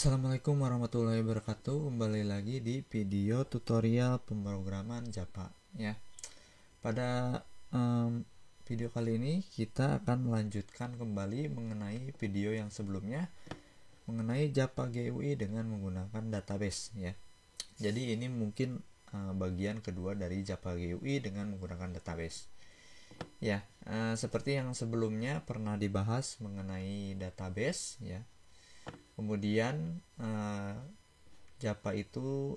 Assalamualaikum warahmatullahi wabarakatuh. Kembali lagi di video tutorial pemrograman Java ya. Pada video kali ini kita akan melanjutkan kembali mengenai video yang sebelumnya mengenai Java GUI dengan menggunakan database ya. Jadi ini mungkin bagian kedua dari Java GUI dengan menggunakan database. Ya, seperti yang sebelumnya pernah dibahas mengenai database ya. Kemudian Java itu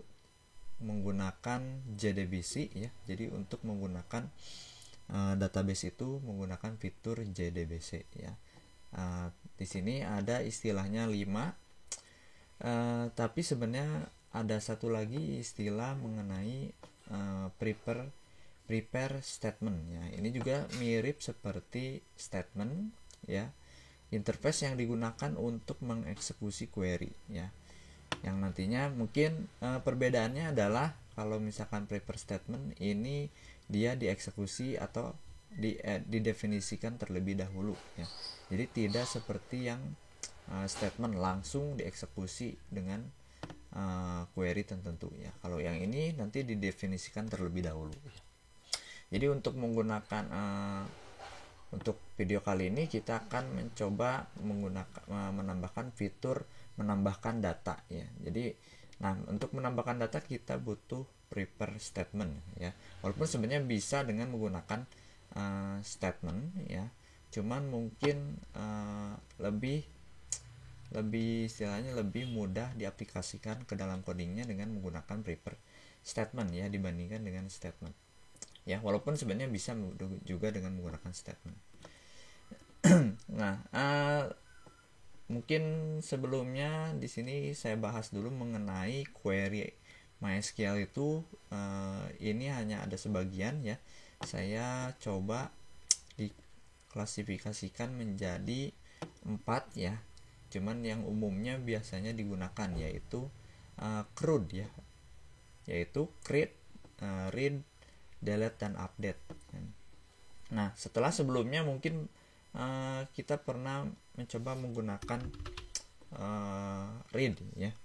menggunakan JDBC ya. Jadi untuk menggunakan database itu menggunakan fitur JDBC ya. Di sini ada istilahnya 5. Tapi sebenarnya ada satu lagi istilah mengenai prepare statement ya. Ini juga mirip seperti statement ya. Interface yang digunakan untuk mengeksekusi query ya. Yang nantinya mungkin perbedaannya adalah kalau misalkan prepare statement ini dia dieksekusi atau didefinisikan terlebih dahulu ya. Jadi tidak seperti yang statement langsung dieksekusi dengan query tertentu ya. Kalau yang ini nanti didefinisikan terlebih dahulu ya. Jadi untuk menggunakan untuk video kali ini kita akan mencoba menambahkan fitur menambahkan data ya. Jadi untuk menambahkan data kita butuh prepare statement ya. Walaupun sebenarnya bisa dengan menggunakan statement ya. Cuman mungkin lebih istilahnya lebih mudah diaplikasikan ke dalam codingnya dengan menggunakan prepare statement ya dibandingkan dengan statement. Ya, walaupun sebenarnya bisa juga dengan menggunakan statement. Nah, mungkin sebelumnya di sini saya bahas dulu mengenai query MySQL itu. Ini hanya ada sebagian ya. Saya coba diklasifikasikan menjadi 4 ya. Cuman yang umumnya biasanya digunakan yaitu CRUD ya. Yaitu create, read, delete dan update. Nah, setelah sebelumnya mungkin kita pernah mencoba menggunakan read ya.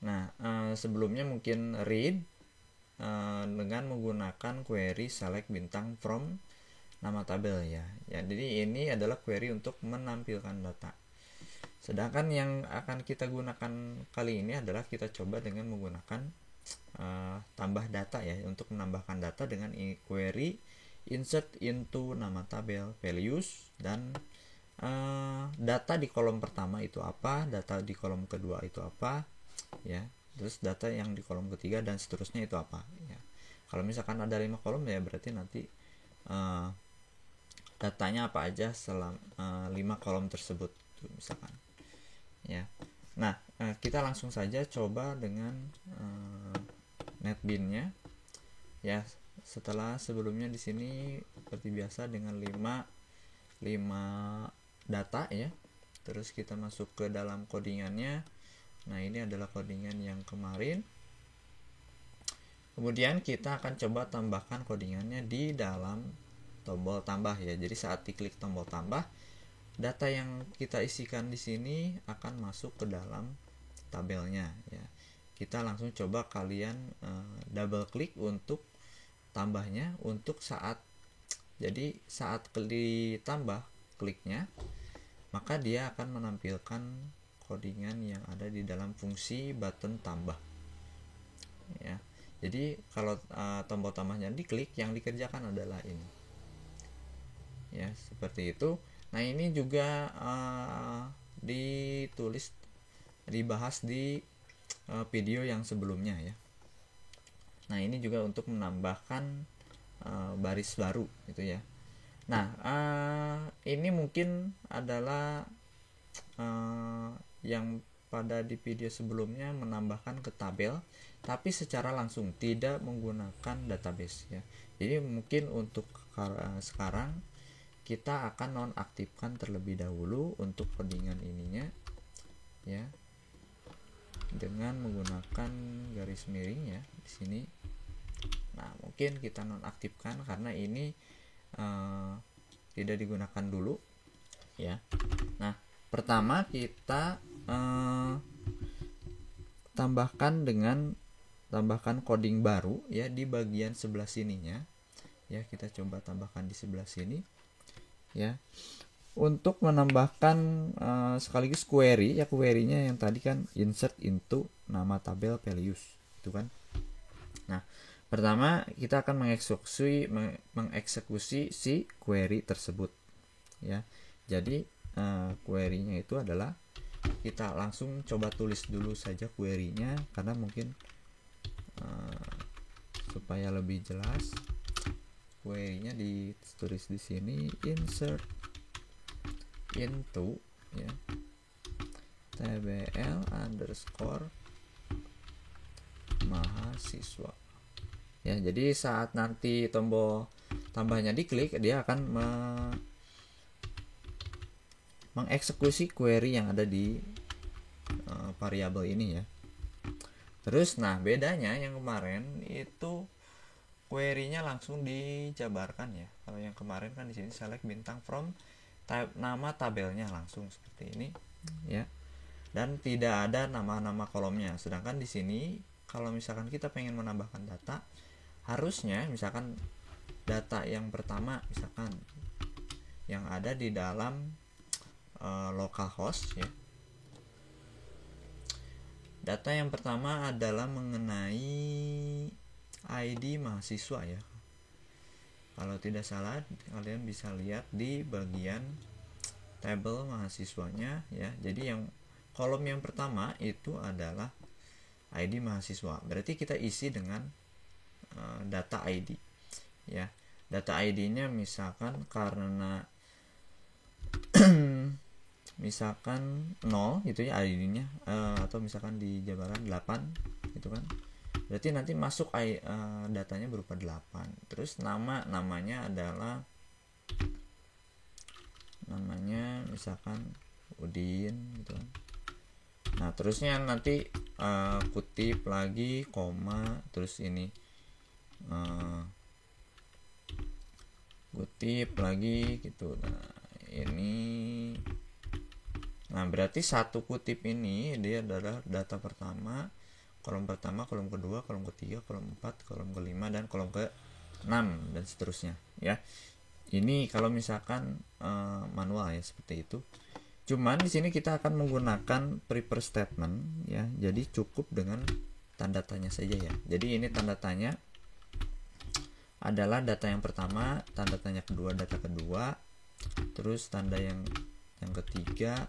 Nah, sebelumnya mungkin read dengan menggunakan query select bintang from nama tabel ya. Jadi ini adalah query untuk menampilkan data. Sedangkan yang akan kita gunakan kali ini adalah kita coba dengan menggunakan tambah data ya, untuk menambahkan data dengan query insert into nama tabel values dan data di kolom pertama itu apa, data di kolom kedua itu apa ya, terus data yang di kolom ketiga dan seterusnya itu apa ya. Kalau misalkan ada 5 kolom ya berarti nanti datanya apa aja selama 5 kolom tersebut misalkan ya. Nah, kita langsung saja coba dengan NetBeans-nya ya. Setelah sebelumnya di sini seperti biasa dengan 5 data ya. Terus kita masuk ke dalam codingannya. Nah, ini adalah codingan yang kemarin. Kemudian kita akan coba tambahkan codingannya di dalam tombol tambah ya. Jadi saat diklik tombol tambah, data yang kita isikan di sini akan masuk ke dalam tabelnya ya. Kita langsung coba kalian double klik untuk tambahnya untuk saat ditambah kliknya, maka dia akan menampilkan codingan yang ada di dalam fungsi button tambah ya. Jadi kalau tombol tambahnya diklik, yang dikerjakan adalah ini ya, seperti itu. Nah, ini juga dibahas di video yang sebelumnya ya. Nah, ini juga untuk menambahkan baris baru gitu ya. Nah, ini mungkin adalah yang pada di video sebelumnya menambahkan ke tabel tapi secara langsung, tidak menggunakan database ya. Jadi mungkin untuk sekarang kita akan nonaktifkan terlebih dahulu untuk codingan ininya ya, dengan menggunakan garis miring ya di sini. Nah, mungkin kita nonaktifkan karena ini tidak digunakan dulu ya. Nah, pertama kita tambahkan coding baru ya di bagian sebelah sininya. Ya, kita coba tambahkan di sebelah sini ya. Untuk menambahkan sekaligus query ya, query-nya yang tadi kan insert into nama tabel values itu kan. Nah, pertama kita akan mengeksekusi si query tersebut ya. Jadi query-nya itu adalah, kita langsung coba tulis dulu saja query-nya karena mungkin supaya lebih jelas. Query-nya ditulis di sini, insert into ya tbl underscore mahasiswa ya. Jadi saat nanti tombol tambahnya diklik, dia akan mengeksekusi query yang ada di variabel ini ya. Terus nah, bedanya yang kemarin itu query-nya langsung dijabarkan ya. Kalau yang kemarin kan di sini select bintang from nama tabelnya langsung seperti ini ya. Dan tidak ada nama-nama kolomnya. Sedangkan di sini kalau misalkan kita pengen menambahkan data, harusnya misalkan data yang pertama misalkan yang ada di dalam localhost ya. Data yang pertama adalah mengenai ID mahasiswa ya. Kalau tidak salah, kalian bisa lihat di bagian tabel mahasiswanya ya. Jadi yang kolom yang pertama itu adalah ID mahasiswa. Berarti kita isi dengan data ID ya. Data ID-nya misalkan karena misalkan 0 gitu ya ID-nya, atau misalkan di jabaran 8 gitu kan. Berarti nanti masuk datanya berupa 8. Terus namanya adalah misalkan Udin gitu kan. Nah, terusnya nanti kutip lagi koma, terus ini kutip lagi gitu. Nah, berarti satu kutip ini dia adalah data pertama, kolom pertama, kolom kedua, kolom ketiga, kolom 4, kolom kelima, dan kolom ke-6 dan seterusnya ya. Ini kalau misalkan manual ya, seperti itu. Cuman di sini kita akan menggunakan prepare statement ya. Jadi cukup dengan tanda tanya saja ya. Jadi ini tanda tanya adalah data yang pertama, tanda tanya kedua data kedua, terus tanda yang ketiga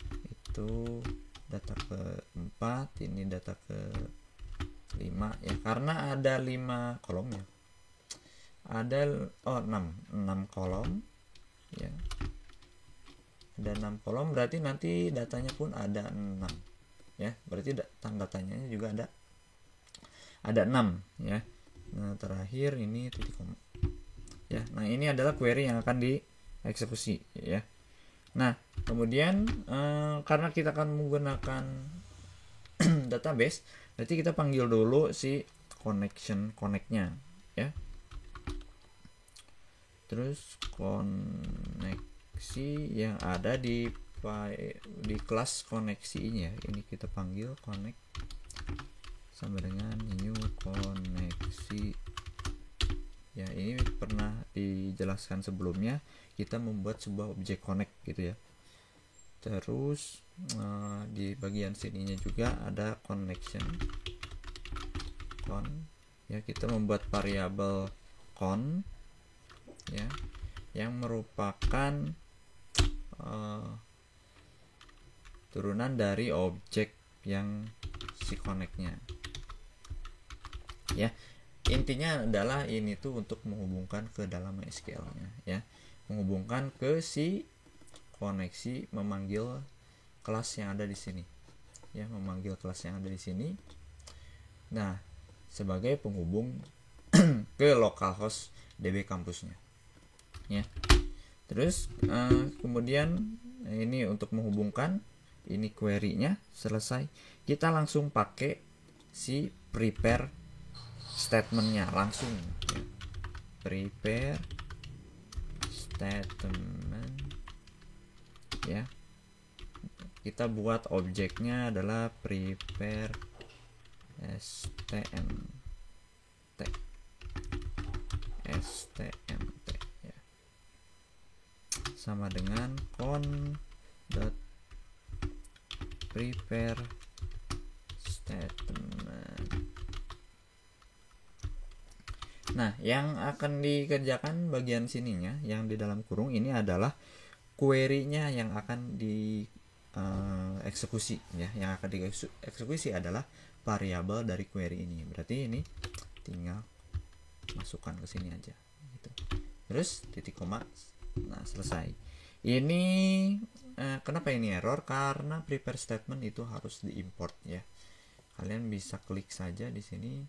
itu data keempat, ini data ke-5 ya, karena ada 5 kolom ya. Ada 6 kolom ya. Ada 6 kolom, berarti nanti datanya pun ada 6 ya. Berarti tanda tanyanya juga ada 6 ya. Nah, terakhir ini titik koma ya. Nah, ini adalah query yang akan dieksekusi ya. Nah, kemudian karena kita akan menggunakan database, berarti kita panggil dulu si connect-nya ya. Terus koneksi yang ada di kelas koneksi ini ya. Ini kita panggil connect sama dengan new koneksi ya. Ini pernah dijelaskan sebelumnya, kita membuat sebuah objek connect gitu ya. Terus di bagian sininya juga ada connection con ya. Kita membuat variabel con ya, yang merupakan turunan dari objek yang si connect-nya ya. Intinya adalah ini tuh untuk menghubungkan ke dalam MySQL-nya ya, menghubungkan ke si koneksi, memanggil kelas yang ada di sini ya, memanggil kelas yang ada di sini. Nah, sebagai penghubung ke localhost DB kampusnya ya. Terus kemudian ini untuk menghubungkan, ini query-nya selesai, kita langsung pakai si prepare statement-nya langsung ya. Prepare statement ya. Kita buat objeknya adalah prepare stmt ya. Sama dengan con.prepare statement. Nah, yang akan dikerjakan bagian sininya yang di dalam kurung ini adalah query-nya yang akan dieksekusi ya. Yang akan dieksekusi adalah variabel dari query ini. Berarti ini tinggal masukkan ke sini aja gitu. Terus titik koma. Nah, selesai. Ini kenapa ini error? Karena prepare statement itu harus diimport ya. Kalian bisa klik saja di sini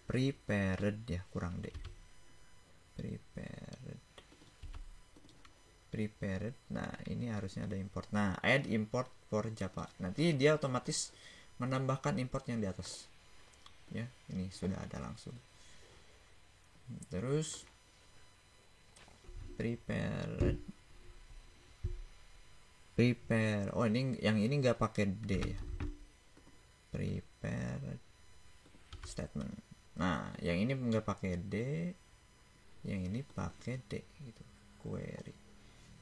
prepared ya, kurang D. Prepared. Nah, ini harusnya ada import. Nah, add import for Java. Nanti dia otomatis menambahkan import yang di atas. Ya, ini sudah ada langsung. Terus prepare. Oh, ini yang ini nggak pakai D ya. Prepare statement. Nah, yang ini nggak pakai D, yang ini pakai D gitu. Query.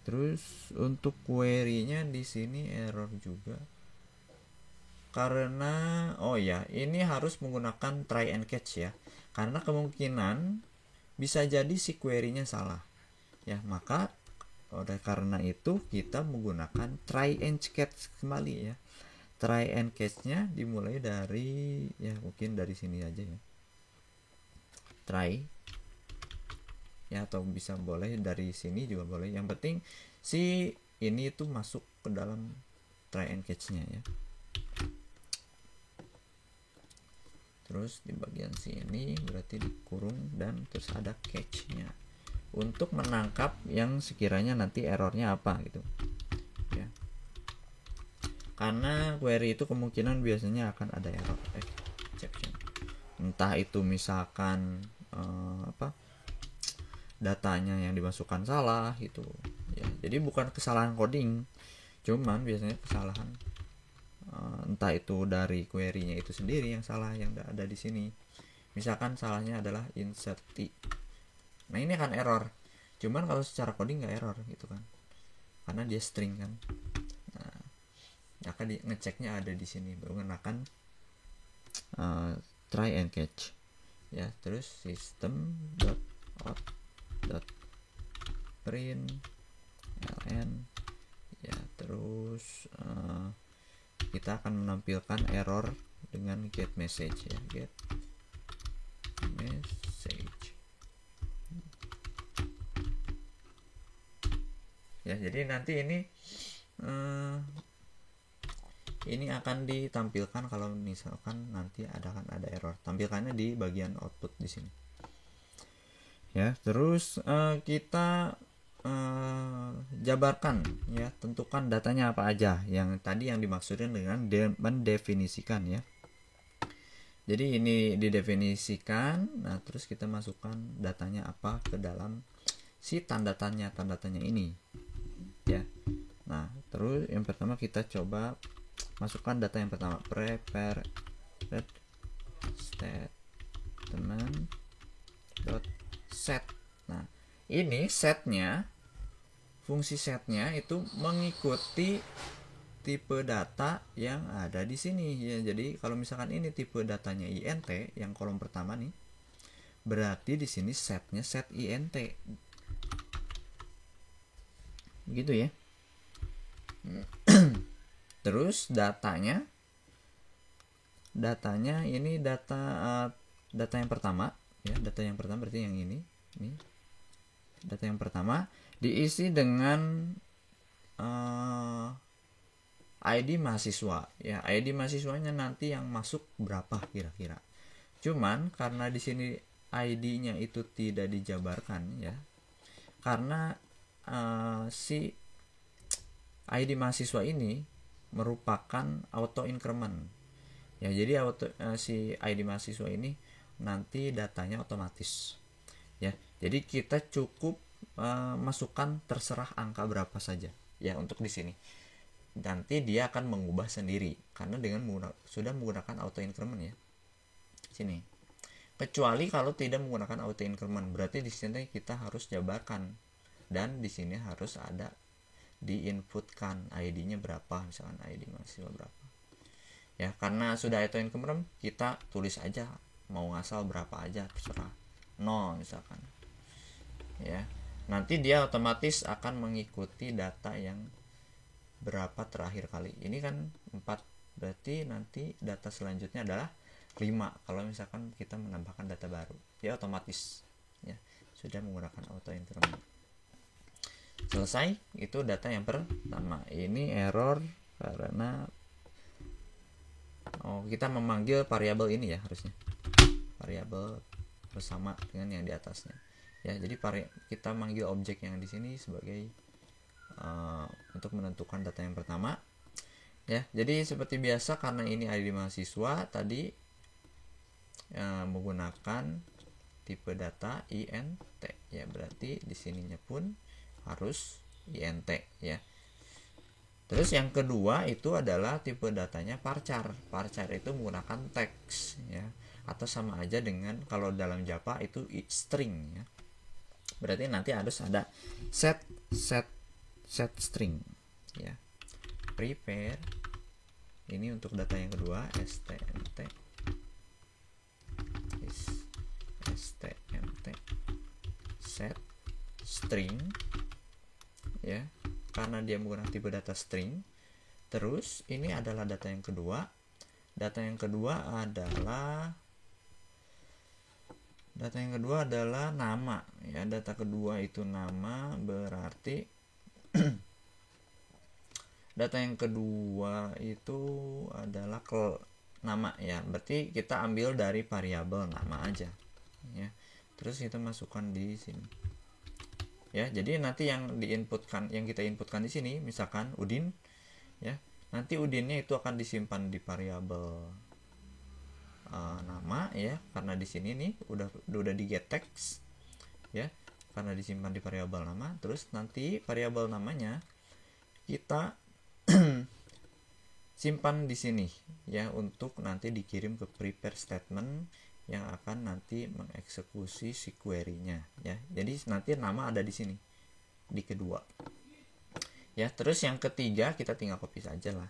Terus untuk query-nya di sini error juga. Karena ini harus menggunakan try and catch ya. Karena kemungkinan bisa jadi si query-nya salah. Ya, maka oleh karena itu kita menggunakan try and catch kembali ya. Try and catch-nya dimulai dari ya, mungkin dari sini aja ya. Try ya, atau bisa boleh dari sini juga boleh. Yang penting si ini itu masuk ke dalam try and catch-nya ya. Terus di bagian sini berarti dikurung dan terus ada catch-nya untuk menangkap yang sekiranya nanti errornya apa gitu ya. Karena query itu kemungkinan biasanya akan ada error exception. Entah itu misalkan datanya yang dimasukkan salah gitu ya. Jadi bukan kesalahan coding, cuman biasanya kesalahan entah itu dari query-nya itu sendiri yang salah, yang ada di sini. Misalkan salahnya adalah insert t. Nah, ini akan error. Cuman kalau secara coding nggak error gitu kan, karena dia string kan. Nah, akan ngeceknya ada di sini, baru menggunakan try and catch ya. Terus system.out.print ln ya. Terus kita akan menampilkan error dengan get message ya, get message ya. Jadi nanti ini akan ditampilkan kalau misalkan nanti akan ada error. Tampilkannya di bagian output di sini ya. Terus kita jabarkan ya, tentukan datanya apa aja yang tadi yang dimaksudkan dengan mendefinisikan ya. Jadi ini didefinisikan. Nah, terus kita masukkan datanya apa ke dalam si tanda tanya ini ya. Nah, terus yang pertama kita coba masukkan data yang pertama, prepare statement .set. Nah, ini setnya, fungsi setnya itu mengikuti tipe data yang ada di sini ya. Jadi kalau misalkan ini tipe datanya int yang kolom pertama nih, berarti di sini setnya set int gitu ya. Terus datanya ini data yang pertama ya. Data yang pertama berarti yang ini data yang pertama diisi dengan ID mahasiswa ya. ID mahasiswanya nanti yang masuk berapa kira-kira. Cuman karena di sini ID-nya itu tidak dijabarkan ya, karena si ID mahasiswa ini merupakan auto increment ya. Jadi si ID mahasiswa ini nanti datanya otomatis ya. Jadi kita cukup masukkan terserah angka berapa saja ya untuk di sini. Nanti dia akan mengubah sendiri karena dengan sudah menggunakan auto increment ya. Sini. Kecuali kalau tidak menggunakan auto increment, berarti di sini kita harus jabarkan dan di sini harus ada diinputkan ID-nya berapa, misalkan ID mahasiswa berapa. Ya, karena sudah auto increment kita tulis aja mau ngasal berapa aja terserah. 0 misalkan. Ya. Nanti dia otomatis akan mengikuti data yang berapa terakhir kali. Ini kan 4, berarti nanti data selanjutnya adalah 5 kalau misalkan kita menambahkan data baru. Dia otomatis ya, sudah menggunakan auto increment. Selesai, itu data yang pertama. Ini error karena kita memanggil variabel ini ya harusnya. Variabel bersama dengan yang di atasnya. Ya, jadi kita manggil objek yang di sini sebagai untuk menentukan data yang pertama. Ya, jadi seperti biasa karena ini ID mahasiswa tadi menggunakan tipe data int ya, berarti di sininya pun harus int ya. Terus yang kedua itu adalah tipe datanya varchar. Varchar itu menggunakan teks ya, atau sama aja dengan kalau dalam Java itu string ya. Berarti nanti harus ada set string ya. Prepare ini untuk data yang kedua stmt set string ya, karena dia menggunakan tipe data string. Terus ini adalah data yang kedua. Data yang kedua adalah nama ya. Data kedua itu nama, berarti data yang kedua itu adalah nama ya. Berarti kita ambil dari variabel nama aja ya. Terus kita masukkan di sini. Ya, jadi nanti yang kita inputkan di sini misalkan Udin ya. Nanti Udinnya itu akan disimpan di variabel nama ya, karena di sini nih udah di get text ya, karena disimpan di variabel nama. Terus nanti variabel namanya kita simpan di sini ya, untuk nanti dikirim ke prepare statement yang akan nanti mengeksekusi si query-nya ya. Jadi nanti nama ada di sini di kedua ya. Terus yang ketiga kita tinggal copy saja lah.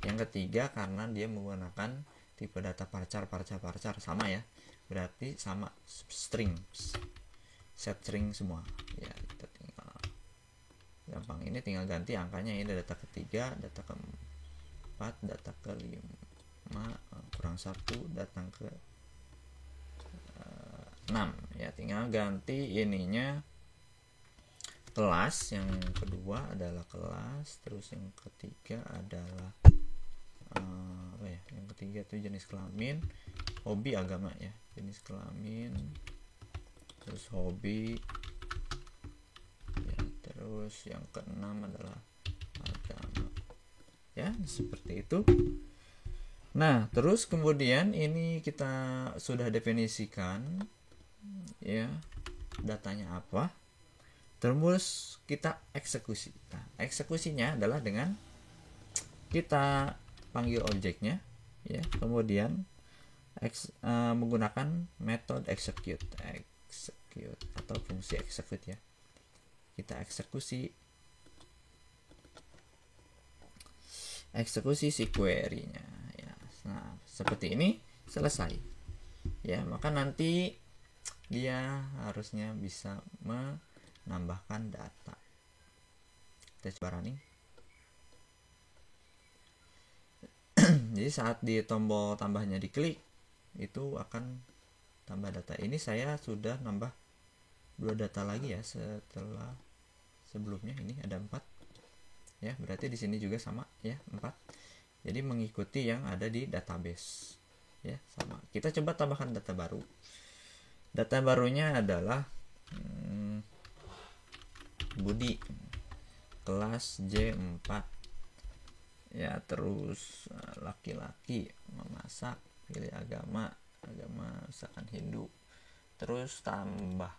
Yang ketiga karena dia menggunakan tipe data varchar sama ya, berarti sama string, set string semua ya. Kita tinggal gampang, ini tinggal ganti angkanya. Ini data ketiga, data keempat, data kelima, kurang 1, datang ke 6 ya. Tinggal ganti ininya kelas. Yang kedua adalah kelas, terus yang ketiga adalah yang ketiga itu jenis kelamin, hobi, agama ya. Jenis kelamin, terus hobi ya. Terus yang keenam adalah agama ya, seperti itu. Nah, terus kemudian ini kita sudah definisikan ya datanya apa, terus kita eksekusi. Nah, eksekusinya adalah dengan kita panggil objeknya ya, kemudian menggunakan metode execute atau fungsi execute ya. Kita eksekusi si query-nya ya. Nah, seperti ini selesai ya. Maka nanti dia harusnya bisa menambahkan data. Kita coba running. Jadi saat di tombol tambahnya diklik, itu akan tambah data. Ini saya sudah nambah 2 data lagi ya setelah sebelumnya. Ini ada 4 ya, berarti di sini juga sama ya, 4. Jadi mengikuti yang ada di database ya, sama. Kita coba tambahkan data baru. Data barunya adalah Budi, kelas J4 ya. Terus laki-laki, memasak, pilih agama misalkan Hindu. Terus tambah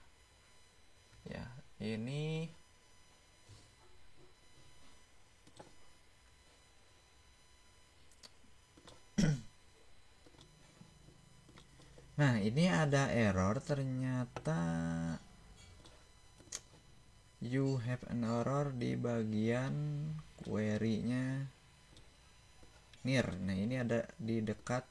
ini nah ini ada error, ternyata you have an error di bagian query-nya near. Nah ini ada di dekat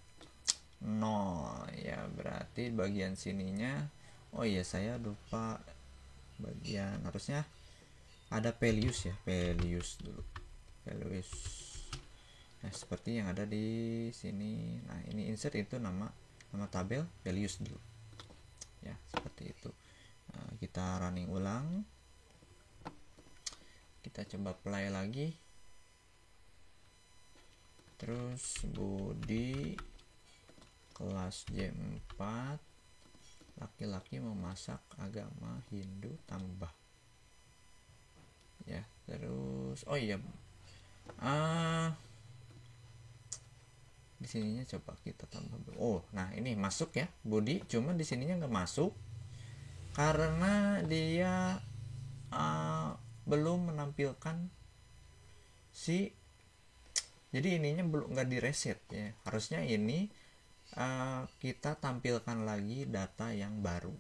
0 ya, berarti bagian sininya, oh iya saya lupa bagian, harusnya ada values ya, values dulu, values. Nah seperti yang ada di sini. Nah ini insert itu nama tabel, values dulu ya, seperti itu. Nah, kita running ulang, kita coba play lagi, terus body kelas J4 laki-laki memasak agama Hindu tambah ya. Terus oh iya, di sininya coba kita tambah. Oh nah ini masuk ya body, cuman di sininya nggak masuk karena dia belum menampilkan jadi ininya belum, nggak direset ya. Harusnya ini kita tampilkan lagi data yang baru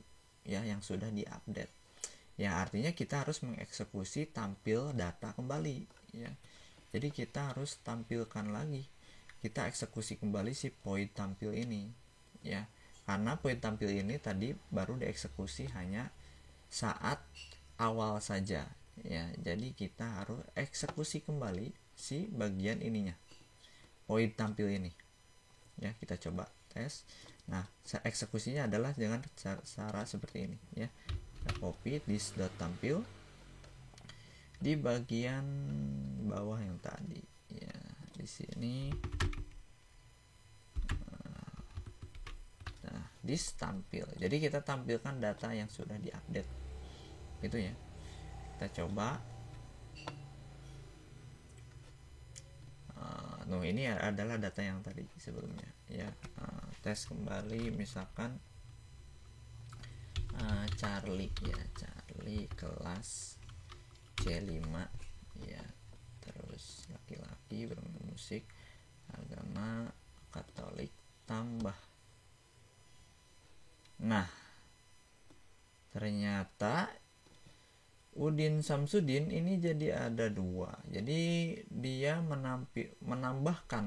ya, yang sudah diupdate ya, artinya kita harus mengeksekusi tampil data kembali ya. Jadi kita harus tampilkan lagi, kita eksekusi kembali si poin tampil ini ya, karena poin tampil ini tadi baru dieksekusi hanya saat awal saja ya. Jadi kita harus eksekusi kembali si bagian ininya, poin tampil ini ya. Kita coba tes. Nah eksekusinya adalah dengan cara seperti ini ya. Kita copy this.tampil di bagian bawah yang tadi ya, di sini. Nah this tampil, jadi kita tampilkan data yang sudah diupdate gitu ya. Kita coba. Nah ini adalah data yang tadi sebelumnya ya. Tes kembali, misalkan Charlie ya, Charlie kelas C5 ya, terus laki-laki bermain musik agama Katolik tambah. Nah ternyata Udin Samsudin ini jadi ada 2. Jadi dia menambahkan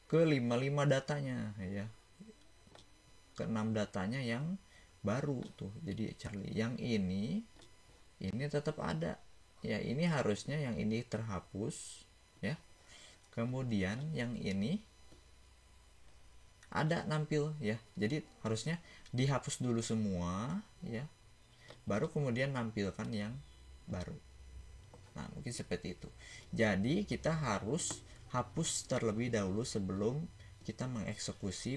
ke 5 datanya ya, ke 6 datanya yang baru tuh. Jadi Charlie yang ini tetap ada ya, ini harusnya yang ini terhapus ya, kemudian yang ini ada nampil ya. Jadi harusnya dihapus dulu semua ya, baru kemudian nampilkan yang baru. Nah mungkin seperti itu. Jadi kita harus hapus terlebih dahulu sebelum kita mengeksekusi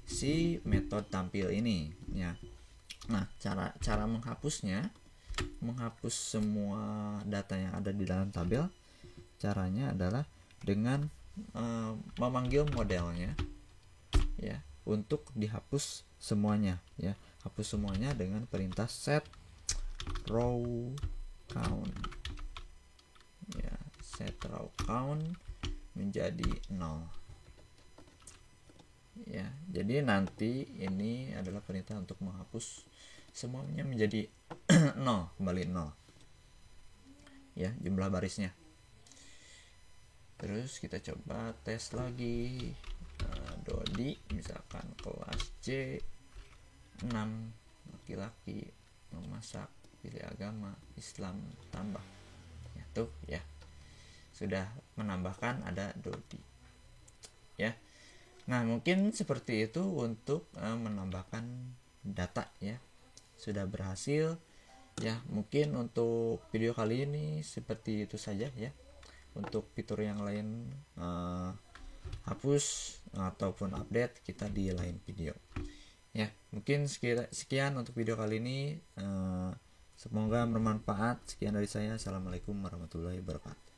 si metode tampil ini ya. Nah cara menghapusnya, menghapus semua data yang ada di dalam tabel, caranya adalah dengan memanggil modelnya ya, untuk dihapus semuanya ya. Hapus semuanya dengan perintah set row count ya, set row count menjadi 0 ya. Jadi nanti ini adalah perintah untuk menghapus semuanya menjadi 0, kembali 0 ya jumlah barisnya. Terus kita coba tes lagi. Dodi misalkan kelas C6 laki-laki memasak, pilih agama Islam tambah ya, tuh ya sudah menambahkan ada Dodi ya. Nah mungkin seperti itu untuk menambahkan data ya, sudah berhasil ya. Mungkin untuk video kali ini seperti itu saja ya. Untuk fitur yang lain hapus ataupun update kita di lain video ya. Mungkin sekian untuk video kali ini, semoga bermanfaat. Sekian dari saya, assalamualaikum warahmatullahi wabarakatuh.